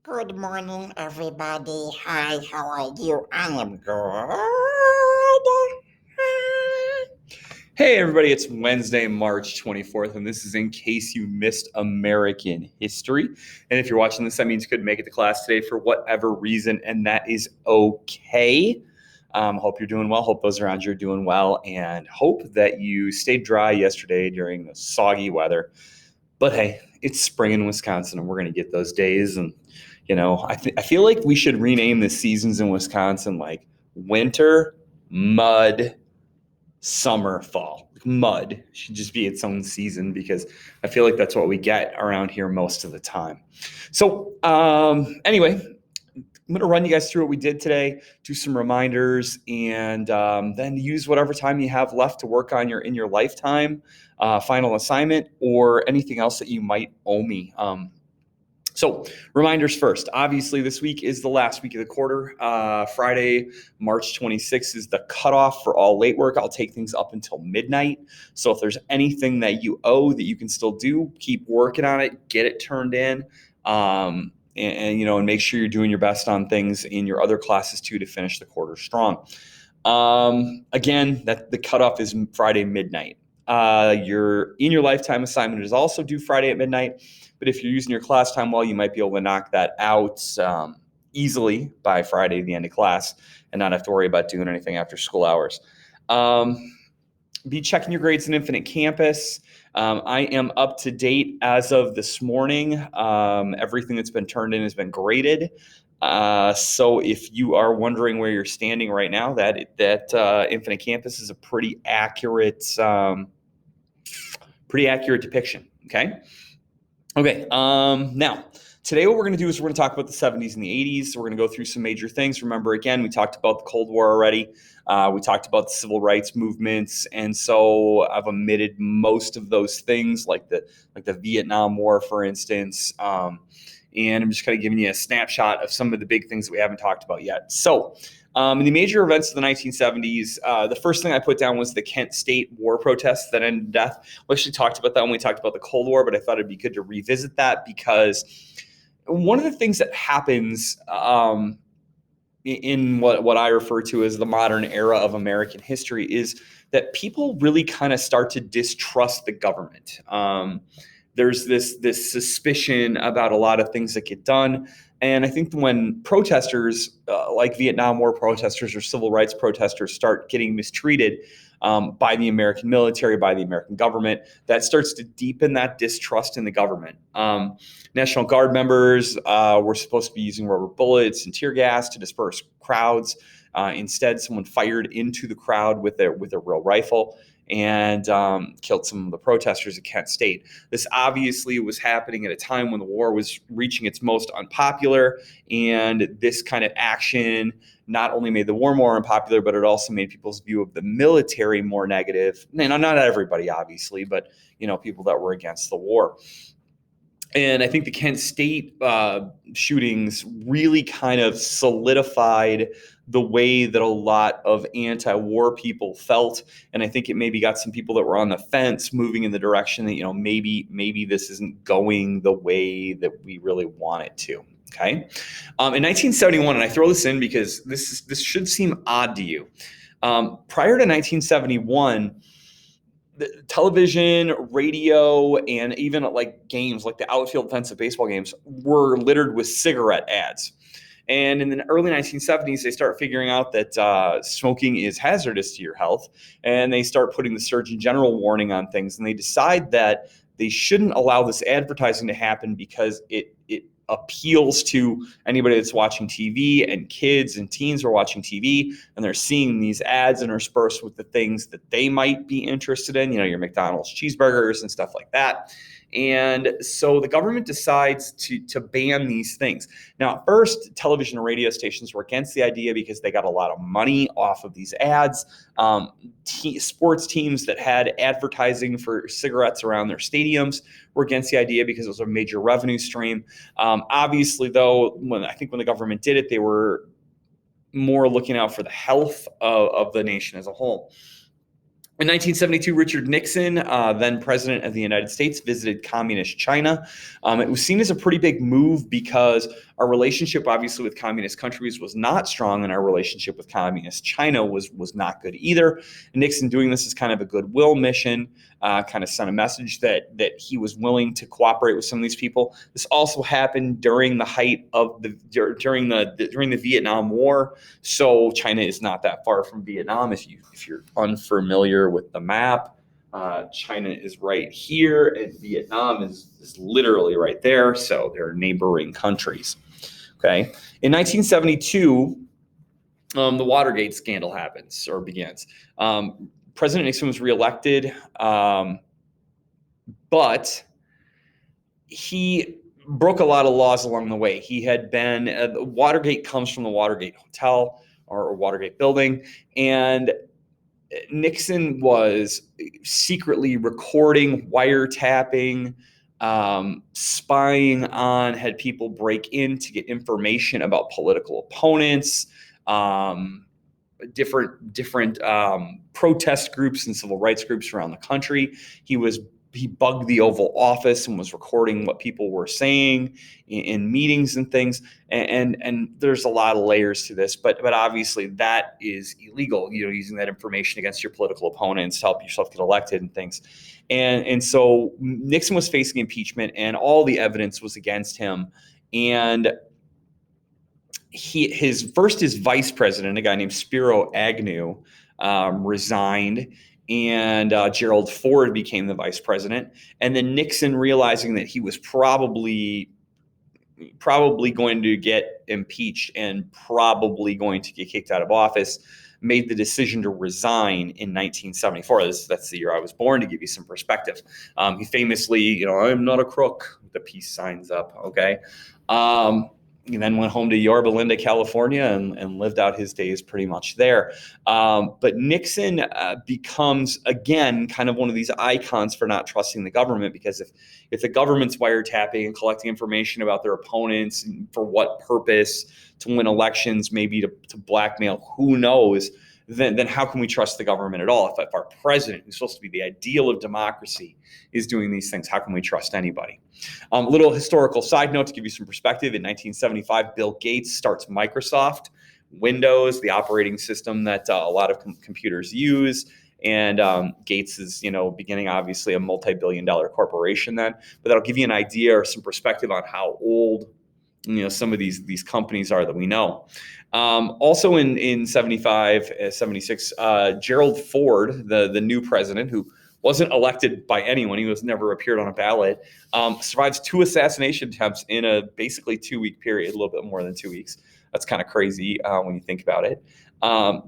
Good morning, everybody. Hi, how are you? I am good. Hey, everybody, it's Wednesday, March 24th, and this is in case you missed American history. And if you're watching this, that means you couldn't make it to class today for whatever reason, and that is okay. Hope you're doing well. Hope those around you are doing well, and hope that you stayed dry yesterday during the soggy weather. But hey, it's spring in Wisconsin, and we're going to get those days. And, I feel like we should rename the seasons in Wisconsin like winter, mud, summer, fall. Mud should just be its own season because I feel like that's what we get around here most of the time. So, anyway, I'm going to run you guys through what we did today, do some reminders, and then use whatever time you have left to work on in your lifetime final assignment or anything else that you might owe me. So reminders first. Obviously, this week is the last week of the quarter. Friday, March 26th is the cutoff for all late work. I'll take things up until midnight. So if there's anything that you owe that you can still do, keep working on it, get it turned in, and make sure you're doing your best on things in your other classes too to finish the quarter strong. Again, that the cutoff is Friday midnight. Your in your lifetime assignment is also due Friday at midnight. But if you're using your class time well, you might be able to knock that out easily by Friday, the end of class, and not have to worry about doing anything after school hours. Be checking your grades in Infinite Campus. I am up to date as of this morning. Everything that's been turned in has been graded. So if you are wondering where you're standing right now, that Infinite Campus is a pretty accurate depiction. Okay. Now, today what we're going to do is we're going to talk about the 70s and the 80s. So we're going to go through some major things. Remember, again, we talked about the Cold War already. We talked about the civil rights movements, and so I've omitted most of those things, like the Vietnam War, for instance. And I'm just kind of giving you a snapshot of some of the big things that we haven't talked about yet. So, in the major events of the 1970s, the first thing I put down was the Kent State war protests that ended in death. We actually talked about that when we talked about the Cold War, but I thought it'd be good to revisit that because one of the things that happens in what I refer to as the modern era of American history is that people really kind of start to distrust the government. There's this suspicion about a lot of things that get done. And I think when protesters, like Vietnam War protesters or civil rights protesters, start getting mistreated by the American military, by the American government, that starts to deepen that distrust in the government. National Guard members were supposed to be using rubber bullets and tear gas to disperse crowds. Instead, someone fired into the crowd with a real rifle and killed some of the protesters at Kent State. This obviously was happening at a time when the war was reaching its most unpopular, and this kind of action not only made the war more unpopular, but it also made people's view of the military more negative. And not everybody, obviously, but people that were against the war. And I think the Kent State shootings really kind of solidified the way that a lot of anti-war people felt. And I think it maybe got some people that were on the fence moving in the direction that, maybe this isn't going the way that we really want it to. Okay. In 1971, and I throw this in because this should seem odd to you. Prior to 1971, the television, radio, and even like games like the outfield fence of baseball games were littered with cigarette ads. And in the early 1970s, they start figuring out that smoking is hazardous to your health, and they start putting the Surgeon General warning on things. And they decide that they shouldn't allow this advertising to happen because it appeals to anybody that's watching TV, and kids and teens are watching TV and they're seeing these ads interspersed with the things that they might be interested in, your McDonald's cheeseburgers and stuff like that. And so the government decides to ban these things. Now, at first, television and radio stations were against the idea because they got a lot of money off of these ads. Sports teams that had advertising for cigarettes around their stadiums were against the idea because it was a major revenue stream. Obviously, though, when the government did it, they were more looking out for the health of the nation as a whole. In 1972, Richard Nixon, then president of the United States, visited communist China. It was seen as a pretty big move because our relationship, obviously, with communist countries was not strong, and our relationship with communist China was not good either. And Nixon doing this as kind of a goodwill mission, kind of sent a message that he was willing to cooperate with some of these people. This also happened during the height of during the Vietnam War. So China is not that far from Vietnam. If you're unfamiliar with the map, China is right here, and Vietnam is literally right there. So they're neighboring countries. Okay. In 1972, the Watergate scandal happens or begins. President Nixon was reelected, but he broke a lot of laws along the way. He had been Watergate comes from the Watergate Hotel or Watergate building, and Nixon was secretly recording, wiretapping, spying on, had people break in to get information about political opponents, different protest groups and civil rights groups around the country. He bugged the Oval Office and was recording what people were saying in meetings and things. And there's a lot of layers to this, but obviously that is illegal. Using that information against your political opponents to help yourself get elected and things. And so Nixon was facing impeachment, and all the evidence was against him. And his vice president, a guy named Spiro Agnew, resigned, and Gerald Ford became the vice president. And then Nixon, realizing that he was probably going to get impeached and probably going to get kicked out of office, made the decision to resign in 1974. That's the year I was born, to give you some perspective. He famously, I'm not a crook, with the peace signs up, okay? He then went home to Yorba Linda, California, and lived out his days pretty much there. But Nixon becomes, again, kind of one of these icons for not trusting the government, because if the government's wiretapping and collecting information about their opponents, and for what purpose, to win elections, maybe to blackmail, who knows, then how can we trust the government at all? If our president, who's supposed to be the ideal of democracy, is doing these things, how can we trust anybody? Little historical side note to give you some perspective. In 1975, Bill Gates starts Microsoft. Windows, the operating system that a lot of computers use. And Gates is, beginning, obviously, a multi-billion-dollar corporation then. But that'll give you an idea or some perspective on how old some of these companies are that we know. Also in 75, 76, Gerald Ford, the new president, who wasn't elected by anyone, he was never appeared on a ballot, survives 2 assassination attempts in a basically 2-week period, a little bit more than 2 weeks. That's kind of crazy when you think about it.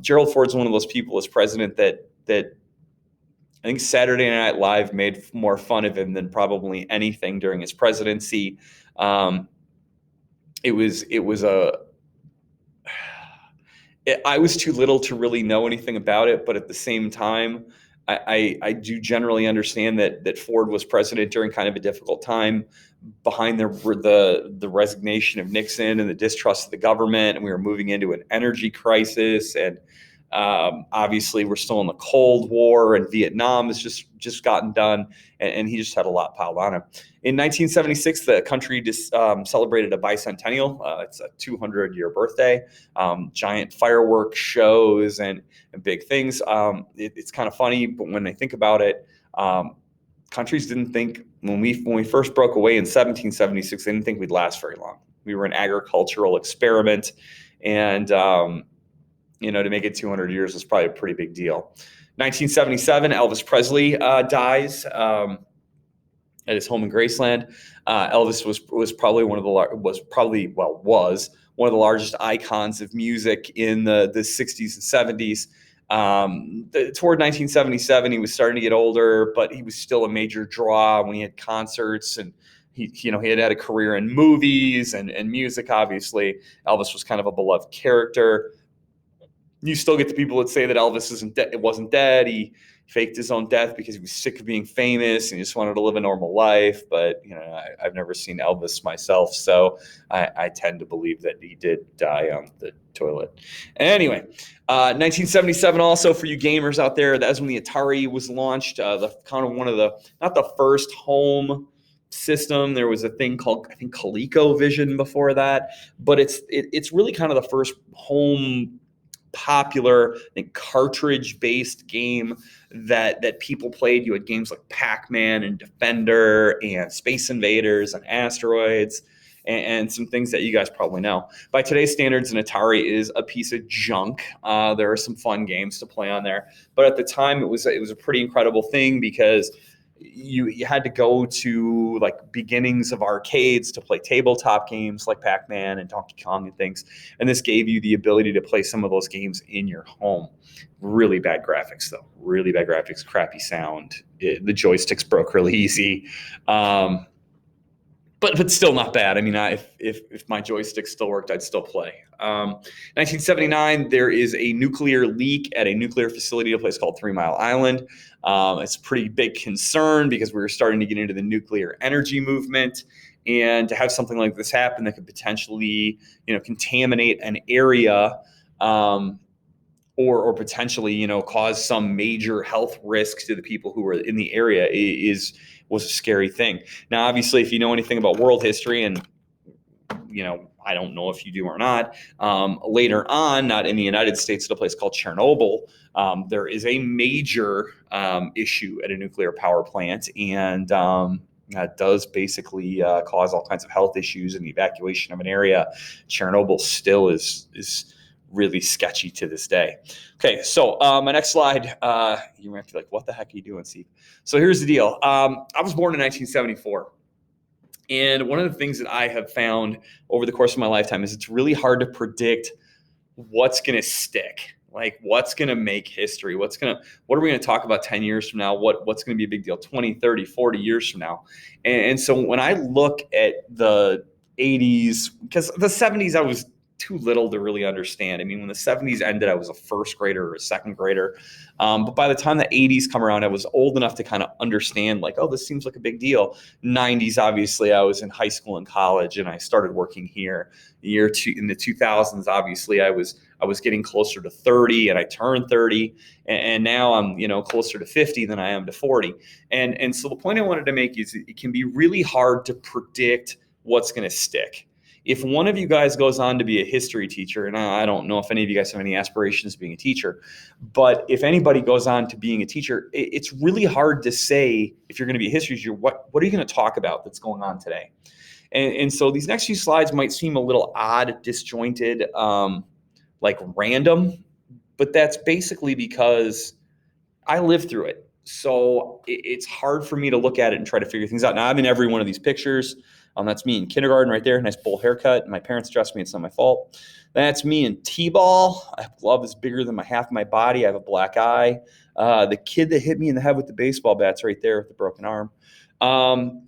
Gerald Ford's one of those people as president that I think Saturday Night Live made more fun of him than probably anything during his presidency. I was too little to really know anything about it, but at the same time, I do generally understand that Ford was president during kind of a difficult time, behind the resignation of Nixon and the distrust of the government, and we were moving into an energy crisis, and obviously we're still in the Cold War, and Vietnam has just gotten done, and he just had a lot piled on him. In 1976, the country celebrated a bicentennial. It's a 200-year birthday. Giant fireworks shows and big things. It's kind of funny, but when I think about it, countries didn't think, when we first broke away in 1776, they didn't think we'd last very long. We were an agricultural experiment, and to make it 200 years was probably a pretty big deal. 1977, Elvis Presley dies at his home in Graceland. Elvis was probably one of the largest icons of music in the 60s and 70s. Toward 1977, he was starting to get older, but he was still a major draw when he had concerts, and he had a career in movies and music. Obviously, Elvis was kind of a beloved character. You still get the people that say that Elvis wasn't dead. faked his own death because he was sick of being famous and he just wanted to live a normal life. But I've never seen Elvis myself, so I tend to believe that he did die on the toilet. Anyway, 1977 also, for you gamers out there, that was when the Atari was launched. The kind of one of the, not the first home system. There was a thing called, I think, ColecoVision before that, but it's really kind of the first home popular, I think, cartridge-based game that people played. You had games like Pac-Man and Defender and Space Invaders and Asteroids and some things that you guys probably know. By today's standards, an Atari is a piece of junk. There are some fun games to play on there, but at the time, it was a pretty incredible thing because you had to go to like beginnings of arcades to play tabletop games like Pac-Man and Donkey Kong and things. And this gave you the ability to play some of those games in your home. Really bad graphics, though. Really bad graphics, crappy sound. The joysticks broke really easy. But still not bad. I mean, if my joystick still worked, I'd still play. 1979, there is a nuclear leak at a nuclear facility, a place called 3 Mile Island. It's a pretty big concern because we were starting to get into the nuclear energy movement, and to have something like this happen that could potentially, contaminate an area, or potentially, cause some major health risks to the people who were in the area was a scary thing. Now, obviously, if you know anything about world history, and I don't know if you do or not, later on, not in the United States, at a place called Chernobyl, there is a major issue at a nuclear power plant, and that does basically cause all kinds of health issues and the evacuation of an area. Chernobyl still is really sketchy to this day. Okay, so my next slide, you might be like, what the heck are you doing, Steve? So here's the deal. I was born in 1974. And one of the things that I have found over the course of my lifetime is it's really hard to predict what's going to stick. Like, what's going to make history? What are we going to talk about 10 years from now? What's going to be a big deal 20, 30, 40 years from now? And so when I look at the 80s, because the 70s I was too little to really understand. I mean, when the 70s ended, I was a first grader or a second grader. But by the time the 80s come around, I was old enough to kind of understand, like, oh, this seems like a big deal. 90s, obviously, I was in high school and college, and I started working here. In the 2000s, obviously, I was getting closer to 30, and I turned 30, and now I'm closer to 50 than I am to 40. And so the point I wanted to make is it can be really hard to predict what's going to stick. If one of you guys goes on to be a history teacher, and I don't know if any of you guys have any aspirations of being a teacher, but if anybody goes on to being a teacher, it's really hard to say, if you're going to be a history teacher, what are you going to talk about that's going on today? And so these next few slides might seem a little odd, disjointed, like random, but that's basically because I lived through it. So it's hard for me to look at it and try to figure things out. Now, I'm in every one of these pictures. That's me in kindergarten right there, nice bowl haircut. My parents dressed me, it's not my fault. That's me in T-ball. I have gloves bigger than half my body. I have a black eye. The kid that hit me in the head with the baseball bat's right there with the broken arm.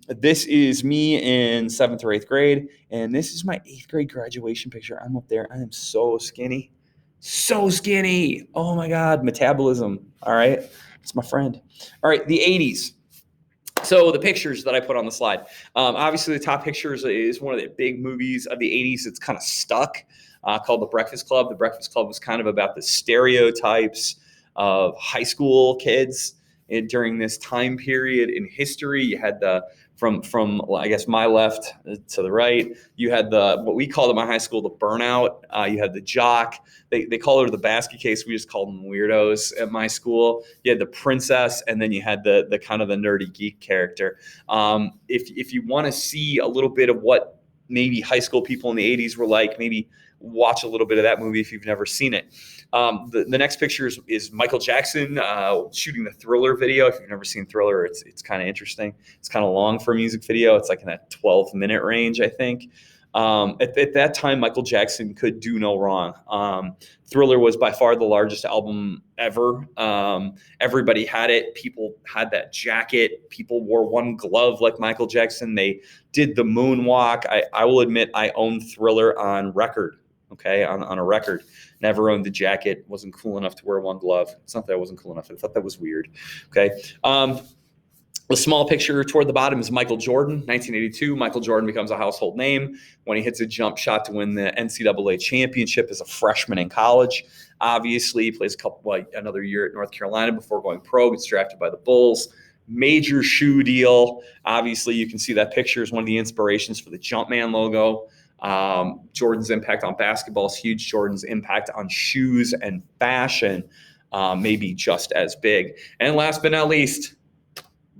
This is me in 7th or 8th grade, and this is my 8th grade graduation picture. I'm up there. I am so skinny. So skinny. Oh my God, metabolism. All right, it's my friend. All right, the 80s. So the pictures that I put on the slide, obviously the top picture is one of the big movies of the 80s. It's kind of stuck, called The Breakfast Club. The Breakfast Club was kind of about the stereotypes of high school kids during this time period in history. You had from I guess my left to the right, you had what we called at my high school the burnout. You had the jock. They call her the basket case. We just called them weirdos at my school. You had the princess, and then you had the kind of the nerdy geek character. If you want to see a little bit of what maybe high school people in the 80s were like, maybe watch a little bit of that movie if you've never seen it. The next picture is Michael Jackson shooting the Thriller video. If you've never seen Thriller, it's kind of interesting. It's kind of long for a music video. It's like in that 12-minute range, I think. At that time, Michael Jackson could do no wrong. Thriller was by far the largest album ever. Everybody had it. People had that jacket. People wore one glove like Michael Jackson. They did the moonwalk. I will admit I own Thriller on record. okay, on a record. Never owned the jacket, wasn't cool enough to wear one glove. It's not that I wasn't cool enough. I thought that was weird, okay? The small picture toward the bottom is Michael Jordan, 1982. Michael Jordan becomes a household name when he hits a jump shot to win the NCAA championship as a freshman in college. Obviously, he plays another year at North Carolina before going pro, gets drafted by the Bulls. Major shoe deal. Obviously, you can see that picture is one of the inspirations for the Jumpman logo. Jordan's impact on basketball is huge. Jordan's impact on shoes and fashion maybe just as big. And last but not least,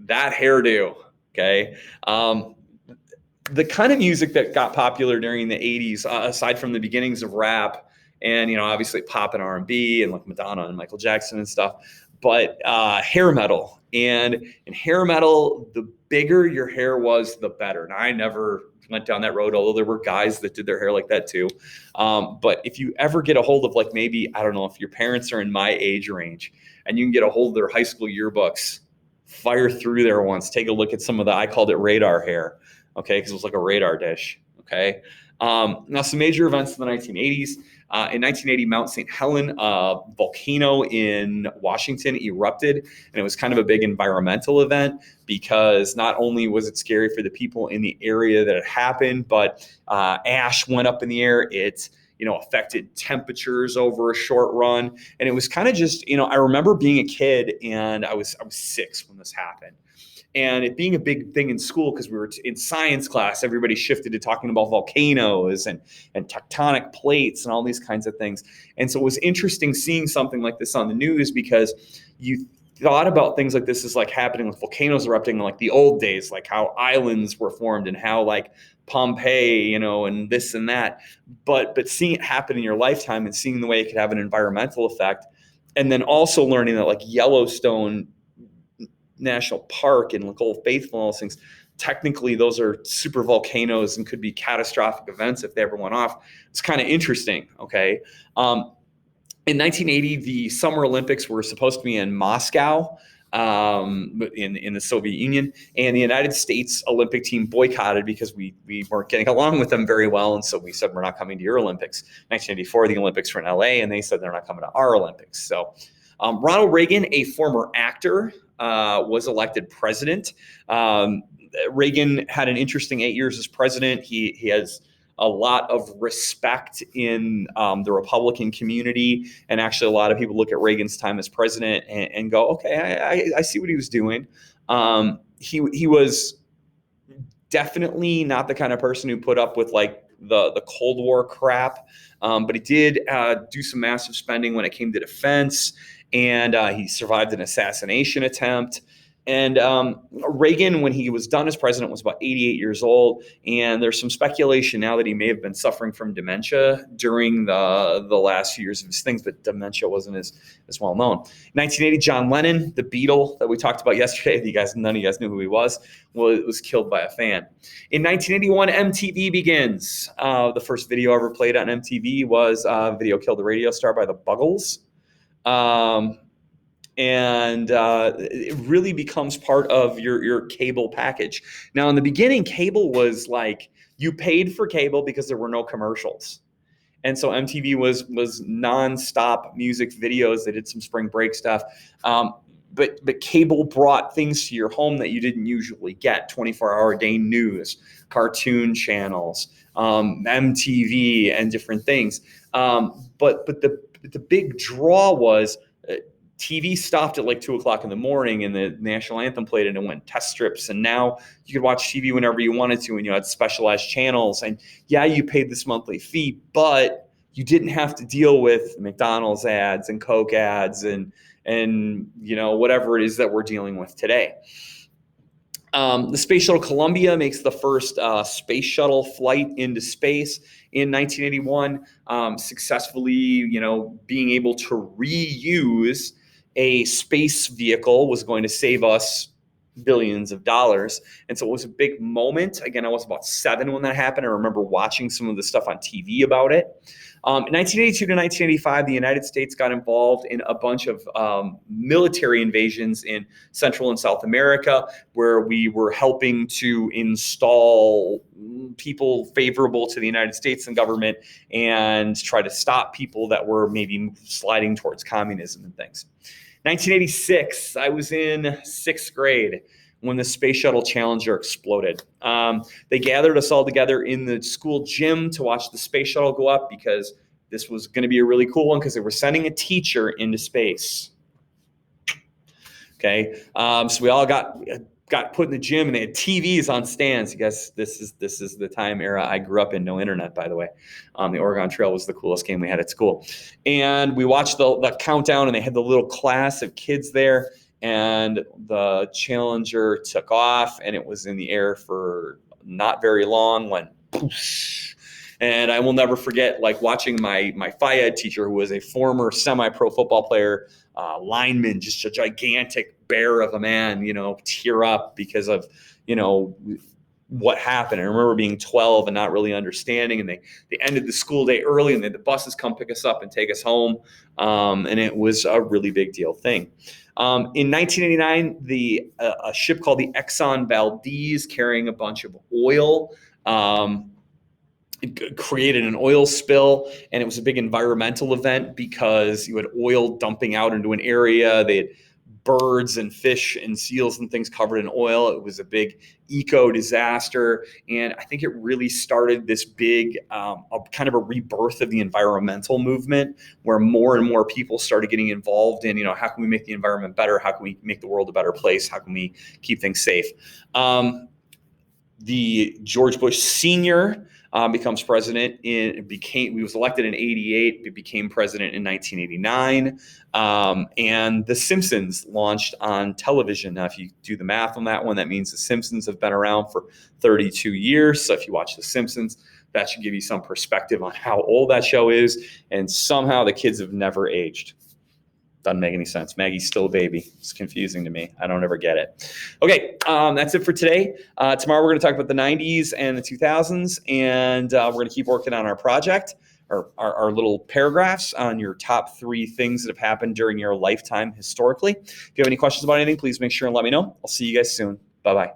that hairdo, okay? The kind of music that got popular during the 80s, aside from the beginnings of rap and, obviously pop and R&B and like Madonna and Michael Jackson and stuff, but hair metal. And in hair metal, the bigger your hair was, the better. And I never went down that road, although there were guys that did their hair like that too. But if you ever get a hold of maybe, I don't know, if your parents are in my age range and you can get a hold of their high school yearbooks, fire through there once, take a look at some of I called it radar hair, okay, because it was like a radar dish, okay? Now, some major events in the 1980s. In 1980, Mount St. Helens, a volcano in Washington, erupted, and it was kind of a big environmental event because not only was it scary for the people in the area that it happened, but ash went up in the air. It affected temperatures over a short run. And it was kind of just, I remember being a kid and I was 6 when this happened. And it being a big thing in school because we were in science class, everybody shifted to talking about volcanoes and tectonic plates and all these kinds of things. And so it was interesting seeing something like this on the news because you thought about things like this as like happening with volcanoes erupting in like the old days, like how islands were formed and how like Pompeii, and this and that. But seeing it happen in your lifetime and seeing the way it could have an environmental effect, and then also learning that like Yellowstone National Park and like Old Faithful and all those things, technically those are super volcanoes and could be catastrophic events if they ever went off. It's kind of interesting, okay? In 1980, the Summer Olympics were supposed to be in Moscow, in the Soviet Union, and the United States Olympic team boycotted because we weren't getting along with them very well, and so we said we're not coming to your Olympics. 1984, the Olympics were in LA, and they said they're not coming to our Olympics. So Ronald Reagan, a former actor, was elected president. Reagan had an interesting 8 years as president. He has a lot of respect in the Republican community. And actually, a lot of people look at Reagan's time as president and go, okay, I see what he was doing. He was definitely not the kind of person who put up with like the Cold War crap, but he did do some massive spending when it came to defense. And he survived an assassination attempt. And Reagan, when he was done as president, was about 88 years old. And there's some speculation now that he may have been suffering from dementia during the last few years of his things, but dementia wasn't as well known. 1980, John Lennon, the Beatle that we talked about yesterday, none of you guys knew who he was killed by a fan. In 1981, MTV begins. The first video ever played on MTV was Video Killed the Radio Star by the Buggles. And it really becomes part of your cable package. Now, in the beginning, cable was like you paid for cable because there were no commercials. And so MTV was nonstop music videos. They did some spring break stuff. But cable brought things to your home that you didn't usually get: 24-hour day news, cartoon channels, MTV, and different things. But the big draw was TV stopped at like 2 o'clock in the morning and the national anthem played and it went test strips. And now you could watch TV whenever you wanted to, and you had specialized channels. And yeah, you paid this monthly fee, but you didn't have to deal with McDonald's ads and Coke ads and whatever it is that we're dealing with today. The Space Shuttle Columbia makes the first space shuttle flight into space in 1981, successfully, being able to reuse a space vehicle was going to save us billions of dollars. And so it was a big moment. Again, I was about 7 when that happened. I remember watching some of the stuff on TV about it. In 1982 to 1985, the United States got involved in a bunch of military invasions in Central and South America, where we were helping to install people favorable to the United States and government and try to stop people that were maybe sliding towards communism and things. 1986, I was in 6th grade when the Space Shuttle Challenger exploded. They gathered us all together in the school gym to watch the Space Shuttle go up because this was going to be a really cool one because they were sending a teacher into space. Okay, so we all got put in the gym and they had TVs on stands. You guys, this is the time era I grew up in. No internet, by the way. The Oregon Trail was the coolest game we had at school, and we watched the countdown. And they had the little class of kids there, and the Challenger took off, and it was in the air for not very long. Went poof. And I will never forget, like, watching my Phi Ed teacher, who was a former semi-pro football player, lineman, just a gigantic bear of a man, tear up because of, what happened. I remember being 12 and not really understanding, and they ended the school day early, and then the buses come pick us up and take us home, and it was a really big deal thing. In 1989, a ship called the Exxon Valdez, carrying a bunch of oil, it created an oil spill, and it was a big environmental event because you had oil dumping out into an area. They had birds and fish and seals and things covered in oil. It was a big eco disaster, and I think it really started this big kind of a rebirth of the environmental movement, where more and more people started getting involved in, how can we make the environment better? How can we make the world a better place? How can we keep things safe? The George Bush Sr. Becomes president. He was elected in 88. He became president in 1989. And The Simpsons launched on television. Now, if you do the math on that one, that means The Simpsons have been around for 32 years. So if you watch The Simpsons, that should give you some perspective on how old that show is. And somehow the kids have never aged. Doesn't make any sense. Maggie's still a baby. It's confusing to me. I don't ever get it. Okay, that's it for today. Tomorrow we're going to talk about the 90s and the 2000s, and we're going to keep working on our project, or our little paragraphs on your top 3 things that have happened during your lifetime historically. If you have any questions about anything, please make sure and let me know. I'll see you guys soon. Bye-bye.